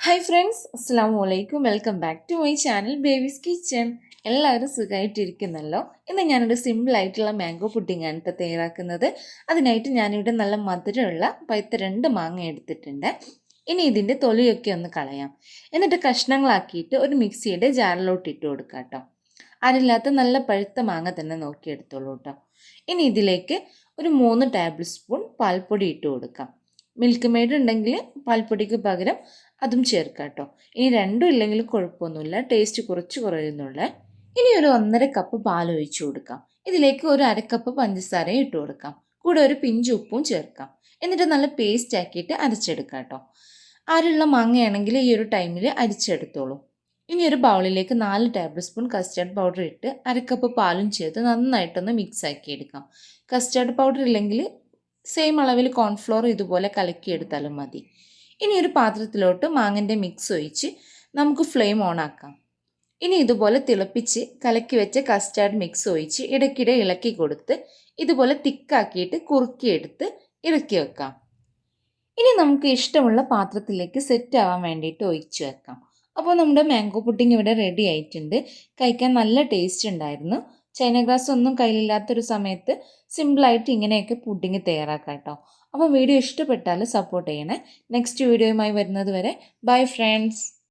Hi friends, അസ്സലാമു അലൈക്കും. Welcome back to my channel Babys'kitchen. എല്ലാവരും സുഖമായിട്ടിരിക്കുന്നല്ലോ. ഇന്ന് ഞാനൊരു സിമ്പിളായിട്ടുള്ള മാംഗോ പുഡിങ്ങാണ് കേട്ടോ തയ്യാറാക്കുന്നത്. അതിനായിട്ട് ഞാനിവിടെ നല്ല മധുരമുള്ള പഴുത്ത 2 മാങ്ങ എടുത്തിട്ടുണ്ട്. ഇനി ഇതിൻ്റെ തൊലിയൊക്കെ ഒന്ന് കളയാം. എന്നിട്ട് കഷ്ണങ്ങളാക്കിയിട്ട് ഒരു മിക്സിയുടെ ജാറിലോട്ട് ഇട്ട് കൊടുക്കാം കേട്ടോ. അതില്ലാത്ത നല്ല പഴുത്ത മാങ്ങ തന്നെ നോക്കിയെടുത്തോളൂ കേട്ടോ. ഇനി ഇതിലേക്ക് ഒരു 3 ടേബിൾ സ്പൂൺ പാൽപ്പൊടി ഇട്ട് കൊടുക്കാം. മിൽക്ക് മെയ്ഡ് ഉണ്ടെങ്കിൽ പാൽപ്പൊടിക്ക് പകരം അതും ചേർക്കാം കേട്ടോ. ഇനി രണ്ടും ഇല്ലെങ്കിലും കുഴപ്പമൊന്നുമില്ല, ടേസ്റ്റ് കുറച്ച് കുറയുന്നുള്ള. ഇനി ഒരു 1.5 കപ്പ് പാൽ ഒഴിച്ചു കൊടുക്കാം. ഇതിലേക്ക് ഒരു 1/2 കപ്പ് പഞ്ചസാരയും ഇട്ട് കൊടുക്കാം. കൂടെ ഒരു പിഞ്ച് ഉപ്പും ചേർക്കാം. എന്നിട്ട് നല്ല പേസ്റ്റ് ആക്കിയിട്ട് അരച്ചെടുക്കാം കേട്ടോ. ആരുള്ള മാങ്ങയാണെങ്കിൽ ഈ ഒരു ടൈമിൽ അരിച്ചെടുത്തോളൂ. ഇനി ഒരു ബൗളിലേക്ക് 4 ടേബിൾ സ്പൂൺ കസ്റ്റർഡ് പൗഡർ ഇട്ട് 1/2 കപ്പ് പാലും ചേർത്ത് നന്നായിട്ടൊന്ന് മിക്സ് ആക്കി എടുക്കാം. കസ്റ്റർഡ് പൗഡർ ഇല്ലെങ്കിൽ സെയിം അളവിൽ കോൺഫ്ലോർ ഇതുപോലെ കലക്കിയെടുത്താലും മതി. ഇനി ഒരു പാത്രത്തിലോട്ട് മാങ്ങൻ്റെ മിക്സ് ഒഴിച്ച് നമുക്ക് ഫ്ലെയിം ഓൺ ആക്കാം. ഇനി ഇതുപോലെ തിളപ്പിച്ച് കലക്കി വെച്ച കസ്റ്റാർഡ് മിക്സ് ഒഴിച്ച് ഇടയ്ക്കിടെ ഇളക്കി കൊടുത്ത് ഇതുപോലെ തിക്കാക്കിയിട്ട് കുറുക്കിയെടുത്ത് ഇറക്കി വെക്കാം. ഇനി നമുക്ക് ഇഷ്ടമുള്ള പാത്രത്തിലേക്ക് സെറ്റ് ആവാൻ വേണ്ടിയിട്ട് ഒഴിച്ച് വെക്കാം. അപ്പോൾ നമ്മുടെ മാംഗോ പുഡിംഗ് ഇവിടെ റെഡി ആയിട്ടുണ്ട്. കഴിക്കാൻ നല്ല ടേസ്റ്റ് ഉണ്ടായിരുന്നു. ചൈന ഗ്രാസ് ഒന്നും കയ്യിലില്ലാത്തൊരു സമയത്ത് സിമ്പിളായിട്ട് ഇങ്ങനെയൊക്കെ പുഡിംഗ് തയ്യാറാക്കാം കേട്ടോ. അപ്പോൾ വീഡിയോ ഇഷ്ടപ്പെട്ടാൽ സപ്പോർട്ട് ചെയ്യണേ. നെക്സ്റ്റ് വീഡിയോയുമായി വരുന്നത് വരെ ബൈ ഫ്രണ്ട്സ്.